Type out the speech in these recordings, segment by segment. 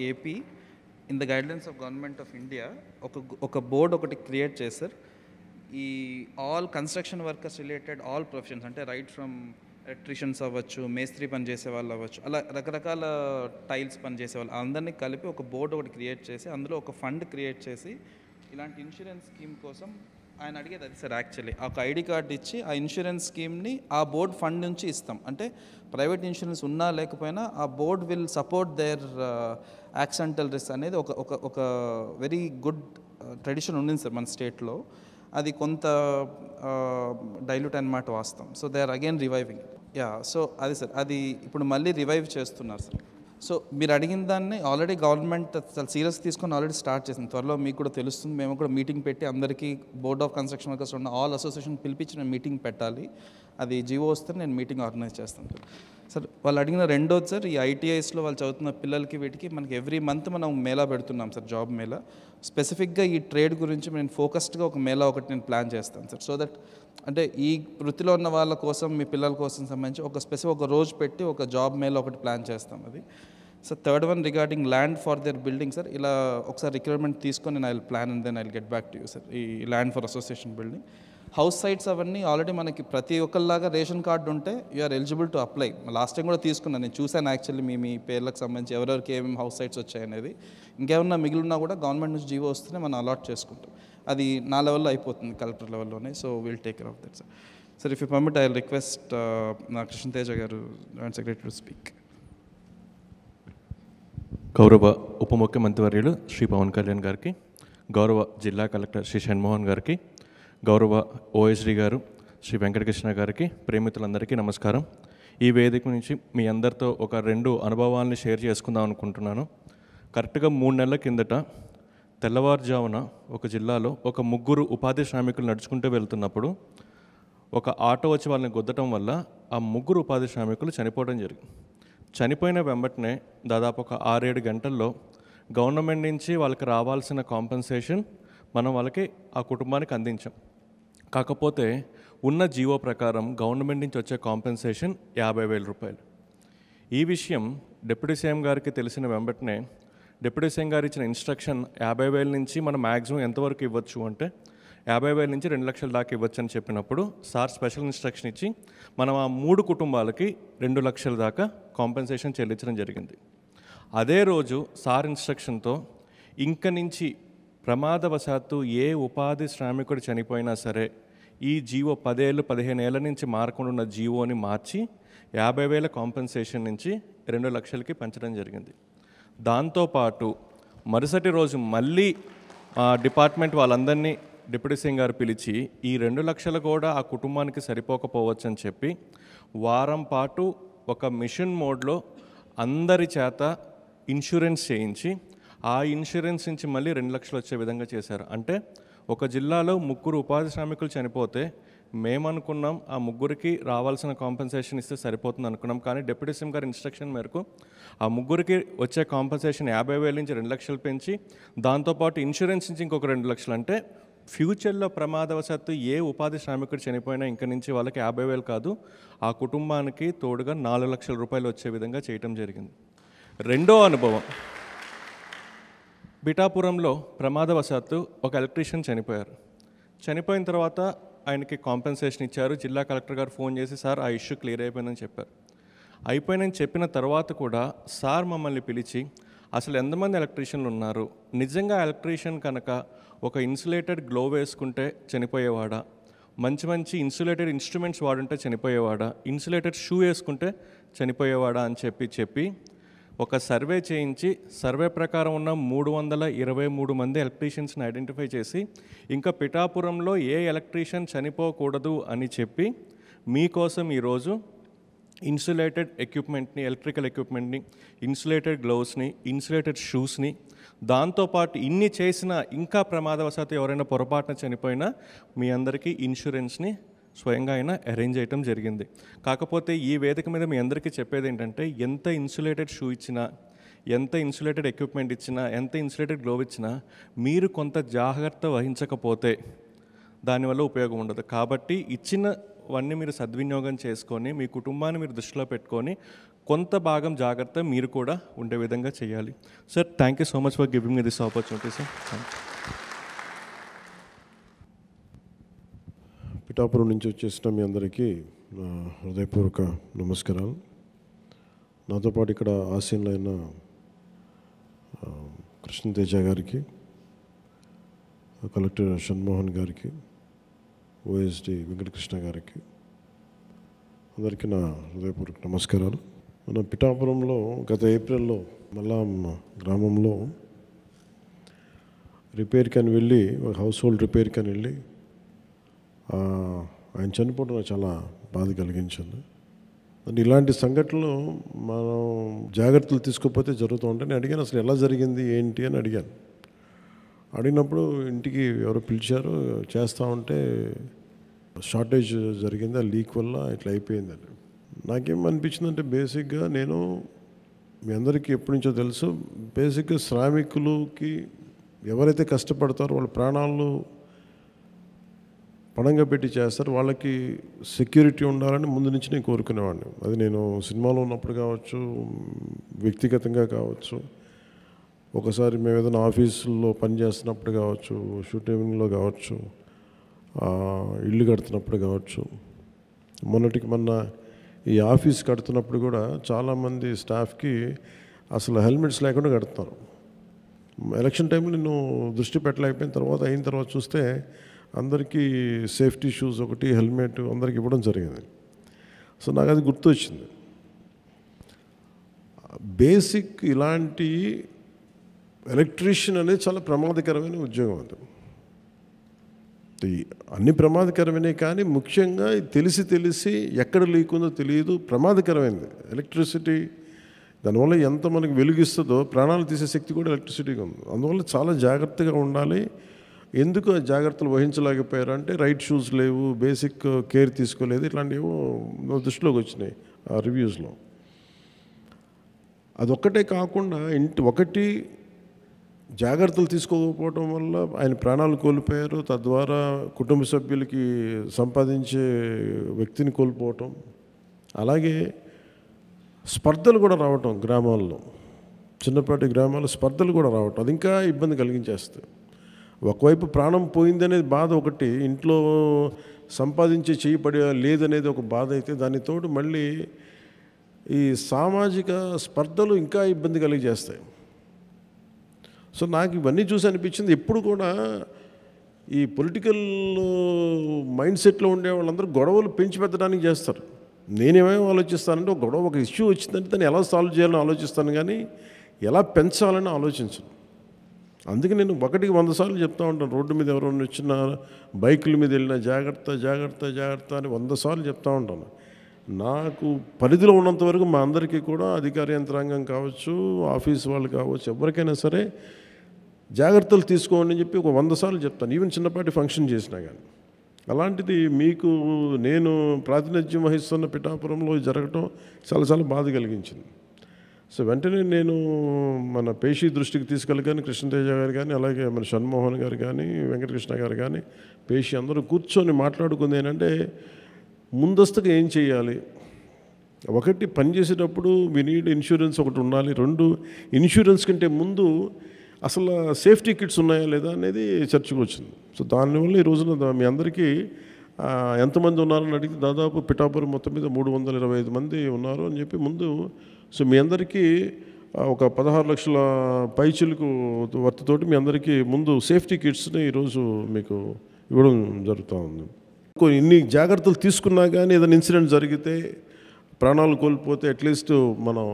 AP in the guidelines of government of India ఒక board ఒకటి create చేశారు. ఈ all construction workers related all professions, అంటే right from electricians అవ్వచ్చు, మేస్త్రి పని చేసే వాళ్ళు అవ్వచ్చు, అలా రకరకాల టైల్స్ పని చేసే వాళ్ళు అందరినీ కలిపి ఒక బోర్డు ఒకటి క్రియేట్ చేసి అందులో ఒక ఫండ్ క్రియేట్ చేసి ఇలాంటి ఇన్సూరెన్స్ స్కీమ్ కోసం ఆయన అడిగేది అది సార్. యాక్చువల్లీ ఒక ఐడి కార్డు ఇచ్చి ఆ ఇన్సూరెన్స్ స్కీమ్ని ఆ బోర్డ్ ఫండ్ నుంచి ఇస్తాం. అంటే ప్రైవేట్ ఇన్సూరెన్స్ ఉన్నా లేకపోయినా ఆ board will support their accidental risk అనేది ఒక ఒక ఒక వెరీ గుడ్ ట్రెడిషన్ ఉండింది సార్ మన స్టేట్లో. అది కొంత డైల్యూట్ అనమాట వాస్తాం. So they are again reviving. Yeah, so అది సార్, అది ఇప్పుడు మళ్ళీ రివైవ్ చేస్తున్నారు సార్. సో మీరు అడిగిన దాన్ని ఆల్రెడీ గవర్నమెంట్ చాలా సీరియస్ తీసుకొని ఆల్రెడీ స్టార్ట్ చేసింది. త్వరలో మీకు కూడా తెలుస్తుంది. మేము కూడా మీటింగ్ పెట్టి అందరికీ బోర్డ్ ఆఫ్ కన్స్ట్రక్షన్ వర్కర్స్ ఉన్న ఆల్ అసోసియేషన్ పిలిపించి నేను మీటింగ్ పెట్టాలి. అది జీవో వస్తే నేను మీటింగ్ ఆర్గనైజ్ చేస్తాను సార్. సార్ వాళ్ళు అడిగిన రెండోది సార్, ఈ ఐటీఐస్లో వాళ్ళు చదువుతున్న పిల్లలకి వీటికి మనకి ఎవ్రీ మంత్ మనం మేళా పెడుతున్నాం సార్, జాబ్ మేళా. స్పెసిఫిక్గా ఈ ట్రేడ్ గురించి నేను ఫోకస్డ్గా ఒక మేళా ఒకటి నేను ప్లాన్ చేస్తాను సార్. సో దట్ అంటే ఈ వృత్తిలో ఉన్న వాళ్ళ కోసం, మీ పిల్లల కోసం సంబంధించి ఒక రోజు పెట్టి ఒక జాబ్ మేళా ఒకటి ప్లాన్ చేస్తాం. అది సార్. Third one regarding land for their building sir. ఇలా ఒకసారి రిక్వైర్మెంట్ తీసుకొని నేను I will plan and then I will get back to you sir. ఈ land for association building house sites అవన్నీ ఆల్రెడీ మనకి ప్రతి ఒక్కరిలాగా రేషన్ కార్డు ఉంటే you're eligible to apply. Last time కూడా తీసుకున్నాను, నేను చూశాను యాక్చువల్లీ మీ పేర్లకు సంబంధించి ఎవరెవరికి ఏమేమి హౌస్ సైట్స్ వచ్చాయనేది. ఇంకేమన్నా మిగిలినా కూడా గవర్నమెంట్ నుంచి జీవో వస్తేనే మనం అలాట్ చేసుకుంటాం. అది నా లెవెల్లో అయిపోతుంది, కలెక్టర్ లెవెల్లోనే. So will take care of that sir. Sir if you permit I will request నా కృష్ణతేజ గారు, జాయింట్ సెక్రటరీ, టు స్పీక్. గౌరవ ఉప ముఖ్యమంత్రివర్యులు శ్రీ పవన్ కళ్యాణ్ గారికి, గౌరవ జిల్లా కలెక్టర్ శ్రీ షణ్మోహన్ గారికి, గౌరవ ఓఎస్డీ గారు శ్రీ వెంకటకృష్ణ గారికి, ప్రేమితులందరికీ నమస్కారం. ఈ వేదిక నుంచి మీ అందరితో ఒక 2 అనుభవాల్ని షేర్ చేసుకుందాం అనుకుంటున్నాను. కరెక్ట్గా 3 నెలల కిందట తెల్లవారుజామున ఒక జిల్లాలో ఒక 3 ఉపాధి శ్రామికులు నడుచుకుంటూ వెళ్తున్నప్పుడు ఒక ఆటో వచ్చి వాళ్ళని గుద్దటం వల్ల ఆ 3 ఉపాధి శ్రామికులు చనిపోవడం జరిగింది. చనిపోయిన వెంబటనే దాదాపు ఒక 6-7 గంటల్లో గవర్నమెంట్ నుంచి వాళ్ళకి రావాల్సిన కాంపెన్సేషన్ మనం వాళ్ళకి ఆ కుటుంబానికి అందించాం. కాకపోతే ఉన్న జీవో ప్రకారం గవర్నమెంట్ నుంచి వచ్చే కాంపెన్సేషన్ 50,000 రూపాయలు. ఈ విషయం డిప్యూటీ సీఎం గారికి తెలిసిన వెంబటనే డిప్యూటీ సీఎం గారు ఇచ్చిన ఇన్స్ట్రక్షన్ 50,000 నుంచి మనం మ్యాక్సిమం ఎంతవరకు ఇవ్వచ్చు అంటే 50,000 నుంచి 2 లక్షల దాకా ఇవ్వచ్చు అని చెప్పినప్పుడు సార్ స్పెషల్ ఇన్స్ట్రక్షన్ ఇచ్చి మనం ఆ 3 కుటుంబాలకి 2 లక్షల దాకా కాంపెన్సేషన్ చెల్లించడం జరిగింది. అదే రోజు సార్ ఇన్స్ట్రక్షన్తో ఇంక నుంచి ప్రమాదవశాత్తు ఏ ఉపాధి శ్రామికుడు చనిపోయినా సరే ఈ జీవో 10 ఏళ్ళు 15 ఏళ్ళ నుంచి మారకుండా ఉన్న జీవోని మార్చి 50,000 కాంపెన్సేషన్ నుంచి 2 లక్షలకి పెంచడం జరిగింది. దాంతోపాటు మరుసటి రోజు మళ్ళీ డిపార్ట్మెంట్ వాళ్ళందరినీ డిప్యూటీ సీఎం గారు పిలిచి ఈ 2 లక్షలు కూడా ఆ కుటుంబానికి సరిపోకపోవచ్చు అని చెప్పి వారం పాటు ఒక మిషన్ మోడ్లో అందరి చేత ఇన్సూరెన్స్ చేయించి ఆ ఇన్సూరెన్స్ నుంచి మళ్ళీ 2 లక్షలు వచ్చే విధంగా చేశారు. అంటే ఒక జిల్లాలో 3 ఉపాధి శ్రామికులు చనిపోతే మేమనుకున్నాం ఆ 3కి రావాల్సిన కాంపెన్సేషన్ ఇస్తే సరిపోతుంది అనుకున్నాం. కానీ డిప్యూటీ సీఎం గారి ఇన్స్ట్రక్షన్ మేరకు ఆ 3కి వచ్చే కాంపెన్సేషన్ 50,000 నుంచి 2 లక్షలు పెంచి దాంతోపాటు ఇన్సూరెన్స్ నుంచి ఇంకొక 2 లక్షలు. అంటే ఫ్యూచర్లో ప్రమాదవశాత్తు ఏ ఉపాధి శ్రామికుడు చనిపోయినా ఇంక నుంచి వాళ్ళకి 50,000 కాదు, ఆ కుటుంబానికి తోడుగా 4 లక్షల రూపాయలు వచ్చే విధంగా చేయటం జరిగింది. రెండో అనుభవం, పిఠాపురంలో ప్రమాదవశాత్తు ఒక ఎలక్ట్రీషియన్ చనిపోయారు. చనిపోయిన తర్వాత ఆయనకి కాంపెన్సేషన్ ఇచ్చారు. జిల్లా కలెక్టర్ గారు ఫోన్ చేసి సార్ ఆ ఇష్యూ క్లియర్ అయిపోయిందని చెప్పారు. అయిపోయిందని చెప్పిన తర్వాత కూడా సార్ మమ్మల్ని పిలిచి అసలు ఎంతమంది ఎలక్ట్రీషియన్లు ఉన్నారు, నిజంగా ఎలక్ట్రీషియన్ కనుక ఒక ఇన్సులేటెడ్ గ్లో వేసుకుంటే చనిపోయేవాడా, మంచి మంచి ఇన్సులేటెడ్ ఇన్స్ట్రుమెంట్స్ వాడుంటే చనిపోయేవాడా, ఇన్సులేటెడ్ షూ వేసుకుంటే చనిపోయేవాడా అని చెప్పి ఒక సర్వే చేయించి సర్వే ప్రకారం ఉన్న 323 మంది ఎలక్ట్రీషియన్స్ని ఐడెంటిఫై చేసి ఇంకా పిఠాపురంలో ఏ ఎలక్ట్రీషియన్ చనిపోకూడదు అని చెప్పి మీకోసం ఈరోజు ఇన్సులేటెడ్ ఎక్విప్మెంట్ని, ఎలక్ట్రికల్ ఎక్విప్మెంట్ని, ఇన్సులేటెడ్ గ్లౌస్ని, ఇన్సులేటెడ్ షూస్ని, దాంతోపాటు ఇన్ని చేసినా ఇంకా ప్రమాదవశాత్తు ఎవరైనా పొరపాటున చనిపోయినా మీ అందరికీ ఇన్సూరెన్స్ని స్వయంగా ఆయన అరేంజ్ చేయటం జరిగింది. కాకపోతే ఈ వేదిక మీద మీ అందరికీ చెప్పేది ఏంటంటే ఎంత ఇన్సులేటెడ్ షూ ఇచ్చినా, ఎంత ఇన్సులేటెడ్ ఎక్విప్మెంట్ ఇచ్చినా, ఎంత ఇన్సులేటెడ్ గ్లోవ్ ఇచ్చినా మీరు కొంత జాగ్రత్త వహించకపోతే దానివల్ల ఉపయోగం ఉండదు. కాబట్టి ఇచ్చినవన్నీ మీరు సద్వినియోగం చేసుకొని మీ కుటుంబాన్ని మీరు దృష్టిలో పెట్టుకొని కొంత భాగం జాగ్రత్త మీరు కూడా ఉండే విధంగా చేయాలి. Sir, thank you so much for giving me this opportunity sir. Pithapuram నుంచి వచ్చేసిన మీ అందరికీ నా హృదయపూర్వక నమస్కారాలు. నాతో పాటు ఇక్కడ ఆసీనులైన కృష్ణతేజ గారికి, కలెక్టర్ షణ్మోహన్ గారికి, ఓఎస్డి వెంకటకృష్ణ గారికి అందరికీ నా హృదయపూర్వక నమస్కారాలు. మన పిఠాపురంలో గత ఏప్రిల్లో మల్లాం గ్రామంలో రిపేర్కి అని వెళ్ళి, హౌస్ హోల్డ్ రిపేర్కి అని వెళ్ళి ఆయన చనిపోవడం నాకు చాలా బాధ కలిగించింది. అంటే ఇలాంటి సంఘటనలు మనం జాగ్రత్తలు తీసుకోకపోతే జరుగుతూ ఉంటాయి. నేను అడిగాను అసలు ఎలా జరిగింది ఏంటి అని అడిగాను. అడిగినప్పుడు ఇంటికి ఎవరో పిలిచారు, చేస్తూ ఉంటే షార్టేజ్ జరిగింది, ఆ లీక్ వల్ల ఇట్లా అయిపోయిందని. నాకేమనిపించిందంటే బేసిక్గా నేను మీ అందరికీ ఎప్పటి నుంచో తెలుసు, బేసిక్గా శ్రామికులకి ఎవరైతే కష్టపడతారో వాళ్ళ ప్రాణాలు పణంగా పెట్టి చేస్తారు, వాళ్ళకి సెక్యూరిటీ ఉండాలని ముందు నుంచి నేను కోరుకునేవాడిని. అది నేను సినిమాలో ఉన్నప్పుడు కావచ్చు, వ్యక్తిగతంగా కావచ్చు, ఒకసారి మేము ఏదైనా ఆఫీసుల్లో పనిచేస్తున్నప్పుడు కావచ్చు, షూటింగ్లో కావచ్చు, ఇల్లు కడుతున్నప్పుడు కావచ్చు. మొన్న ఈ ఆఫీస్ కడుతున్నప్పుడు కూడా చాలామంది స్టాఫ్కి అసలు హెల్మెట్స్ లేకుండా కడుతున్నారు. ఎలక్షన్ టైంలో నేను దృష్టి పెట్టలేకపోయిన తర్వాత అయిన తర్వాత చూస్తే అందరికీ సేఫ్టీ షూస్ ఒకటి, హెల్మెట్ అందరికి ఇవ్వడం జరిగింది. సో నాకు అది గుర్తొచ్చింది. బేసిక్ ఇలాంటి ఎలక్ట్రీషియన్ అనేది చాలా ప్రమాదకరమైన ఉద్యోగం. అది అన్ని ప్రమాదకరమైనవి, కానీ ముఖ్యంగా తెలిసి ఎక్కడ లీక్ ఉందో తెలియదు, ప్రమాదకరమైనది ఎలక్ట్రిసిటీ. దానివల్ల ఎంత మనకి వెలుగిస్తుందో ప్రాణాలు తీసే శక్తి కూడా ఎలక్ట్రిసిటీగా ఉంది. అందువల్ల చాలా జాగ్రత్తగా ఉండాలి. ఎందుకు ఆ జాగ్రత్తలు వహించలేకపోయారు అంటే రైట్ షూస్ లేవు, బేసిక్ కేర్ తీసుకోలేదు, ఇట్లాంటివి దృష్టిలోకి వచ్చినాయి ఆ రివ్యూస్లో. అదొక్కటే కాకుండా ఒకటి జాగ్రత్తలు తీసుకోకపోవడం వల్ల ఆయన ప్రాణాలు కోల్పోయారు, తద్వారా కుటుంబ సభ్యులకి సంపాదించే వ్యక్తిని కోల్పోవటం, అలాగే స్పర్ధలు కూడా రావటం, గ్రామాల్లో చిన్నపాటి గ్రామాల్లో స్పర్ధలు కూడా రావటం, అది ఇంకా ఇబ్బంది కలిగించేస్తుంది. ఒకవైపు ప్రాణం పోయిందనేది బాధ ఒకటి, ఇంట్లో సంపాదించే చేయబడి లేదనేది ఒక బాధ అయితే, దానితో మళ్ళీ ఈ సామాజిక స్పర్ధలు ఇంకా ఇబ్బంది కలిగజేస్తాయి. సో నాకు ఇవన్నీ చూసి అనిపించింది, ఎప్పుడు కూడా ఈ పొలిటికల్ మైండ్ సెట్లో ఉండే వాళ్ళందరూ గొడవలు పెంచి పెట్టడానికి చేస్తారు. నేనేమేమో ఆలోచిస్తానంటే ఒక గొడవ, ఒక ఇష్యూ వచ్చిందంటే దాన్ని ఎలా సాల్వ్ చేయాలని ఆలోచిస్తాను, కానీ ఎలా పెంచాలని ఆలోచించను. అందుకే నేను 100 సార్లు చెప్తూ ఉంటాను, రోడ్డు మీద ఎవరైనా వచ్చిన బైకుల మీద వెళ్ళినా జాగ్రత్త జాగ్రత్త జాగ్రత్త అని 100 సార్లు చెప్తూ ఉంటాను. నాకు పరిధిలో ఉన్నంత వరకు మా అందరికీ కూడా అధికార యంత్రాంగం కావచ్చు, ఆఫీస్ వాళ్ళు కావచ్చు, ఎవరికైనా సరే జాగ్రత్తలు తీసుకోండి అని చెప్పి 100 సార్లు చెప్తాను, ఈవెన్ చిన్నపాటి ఫంక్షన్ చేసినా కానీ. అలాంటిది మీకు నేను ప్రాతినిధ్యం వహిస్తున్న పిఠాపురంలో జరగటం చాలా చాలా బాధ కలిగించింది. సో వెంటనే నేను మన పేషీ దృష్టికి తీసుకెళ్ళగానే కృష్ణతేజ గారు కానీ, అలాగే మన షణ్మోహన్ గారు కానీ, వెంకటకృష్ణ గారు కానీ, పేషీ అందరూ కూర్చొని మాట్లాడుకుంది ఏంటంటే ముందస్తుగా ఏం చేయాలి. ఒకటి, పనిచేసేటప్పుడు వి నీడ్ ఇన్సూరెన్స్ ఒకటి ఉండాలి. 2, ఇన్సూరెన్స్ కంటే ముందు అసలు సేఫ్టీ కిట్స్ ఉన్నాయా లేదా అనేది చర్చకు వచ్చింది. సో దానివల్ల ఈ రోజున మీ అందరికీ ఎంతమంది ఉన్నారని అడిగితే దాదాపు పిఠాపురం మొత్తం మీద 325 మంది ఉన్నారు అని చెప్పి ముందు. సో మీ అందరికీ ఒక 16 లక్షల పైచిలకు వర్తతోటి మీ అందరికీ ముందు సేఫ్టీ కిట్స్ని ఈరోజు మీకు ఇవ్వడం జరుగుతూ ఉంది. ఇన్ని జాగ్రత్తలు తీసుకున్నా కానీ ఏదైనా ఇన్సిడెంట్ జరిగితే, ప్రాణాలు కోల్పోతే అట్లీస్ట్ మనం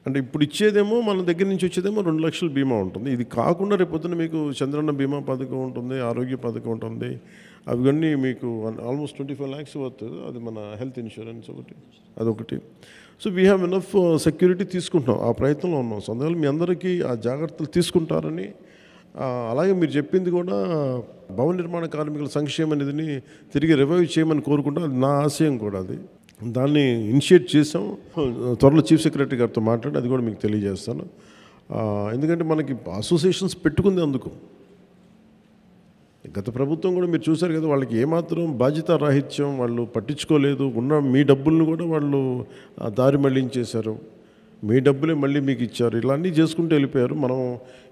అంటే ఇప్పుడు ఇచ్చేదేమో మన దగ్గర నుంచి వచ్చేదేమో 2 లక్షల బీమా ఉంటుంది. ఇది కాకుండా రేపొద్దున మీకు చంద్రన్న బీమా పథకం ఉంటుంది, ఆరోగ్య పథకం ఉంటుంది, అవన్నీ మీకు ఆల్మోస్ట్ 25 lakhs వస్తుంది. అది మన హెల్త్ ఇన్సూరెన్స్ అదొకటి. So we have enough security తీసుకుంటున్నాం, ఆ ప్రయత్నంలో ఉన్నాం. సో అందువల్ల మీ అందరికీ ఆ జాగ్రత్తలు తీసుకుంటారని, అలాగే మీరు చెప్పింది కూడా భవన నిర్మాణ కార్మికుల సంక్షేమ నిధిని తిరిగి రివైవ్ చేయమని కోరుకుంటాం. అది నా ఆశయం కూడా. అది దాన్ని ఇనిషియేట్ చేసాం. త్వరలో చీఫ్ సెక్రటరీ గారితో మాట్లాడి అది కూడా మీకు తెలియజేస్తాను. ఎందుకంటే మనకి అసోసియేషన్స్ పెట్టుకుంది అందుకు. గత ప్రభుత్వం కూడా మీరు చూశారు కదా, వాళ్ళకి ఏమాత్రం బాధ్యత రాహిత్యం, వాళ్ళు పట్టించుకోలేదు. ఉన్న మీ డబ్బులను కూడా వాళ్ళు దారి మళ్లించేశారు. మీ డబ్బులే మళ్ళీ మీకు ఇచ్చారు. ఇలా అన్నీ చేసుకుంటూ వెళ్ళిపోయారు. మనం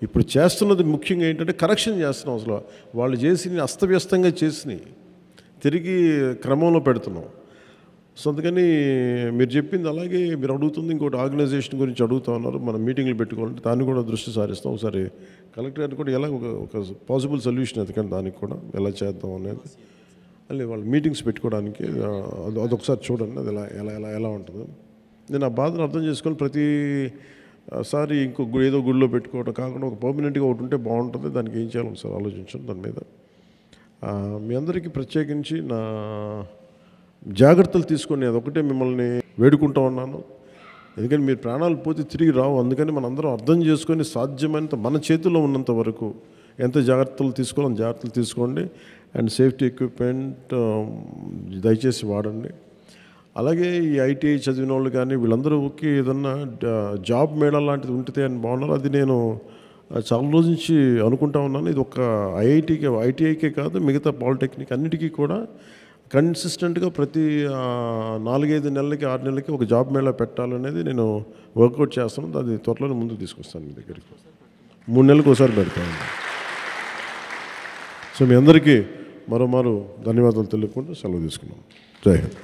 ఇప్పుడు చేస్తున్నది ముఖ్యంగా ఏంటంటే కరెక్షన్ చేస్తున్నాం. అసలు వాళ్ళు చేసి అస్తవ్యస్తంగా చేసినాయి తిరిగి క్రమంలో పెడుతున్నాం. సో అందుకని మీరు చెప్పింది అలాగే మీరు అడుగుతుంది. ఇంకోటి ఆర్గనైజేషన్ గురించి అడుగుతా ఉన్నారు. మనం మీటింగ్లు పెట్టుకోవాలంటే దాన్ని కూడా దృష్టి సారిస్తాం. ఒకసారి కలెక్టర్ గారిని కూడా ఎలా ఒక పాసిబుల్ సొల్యూషన్ ఎందుకంటే దానికి కూడా ఎలా చేద్దాం అనేది మళ్ళీ వాళ్ళు మీటింగ్స్ పెట్టుకోవడానికి అదొకసారి చూడండి. అది ఎలా ఎలా ఎలా ఎలా ఉంటుందో. నేను ఆ బాధను అర్థం చేసుకొని ప్రతిసారి ఏదో గుడిలో పెట్టుకోవడం కాకుండా ఒక పర్మనెంట్గా ఒకటి ఉంటే బాగుంటుంది. దానికి ఏం చేయాలి ఒకసారి ఆలోచించండి దాని మీద. మీ అందరికీ ప్రత్యేకించి నా జాగ్రత్తలు తీసుకొని అదొకటే మిమ్మల్ని వేడుకుంటూ ఉన్నాను. ఎందుకంటే మీరు ప్రాణాలు పోతే తిరిగి రావు. అందుకని మనందరం అర్థం చేసుకొని సాధ్యమైనంత మన చేతిలో ఉన్నంత వరకు ఎంత జాగ్రత్తలు తీసుకోవాలో అంత జాగ్రత్తలు తీసుకోండి. అండ్ సేఫ్టీ ఎక్విప్మెంట్ దయచేసి వాడండి. అలాగే ఈ ఐటీఐ చదివిన వాళ్ళు కానీ వీళ్ళందరూకి ఏదన్నా జాబ్ మేళా లాంటిది ఉంటుంది అని బాగున్నారు. అది నేను చాలా రోజు నుంచి అనుకుంటా ఉన్నాను. ఇది ఒక ఐటీఐకే కాదు, మిగతా పాలిటెక్నిక్ అన్నిటికీ కూడా కన్సిస్టెంట్గా ప్రతి 4-5 నెలలకి 6 నెలలకి ఒక జాబ్ మేళా పెట్టాలనేది నేను వర్కౌట్ చేస్తాను. అది త్వరలోనే ముందుకు తీసుకొస్తాను మీ దగ్గరికి. 3 నెలలకు ఒకసారి పెడతాను. సో మీ అందరికీ మరోమారు ధన్యవాదాలు తెలుపుకుంటూ సెలవు తీసుకున్నాం. జై హింద్.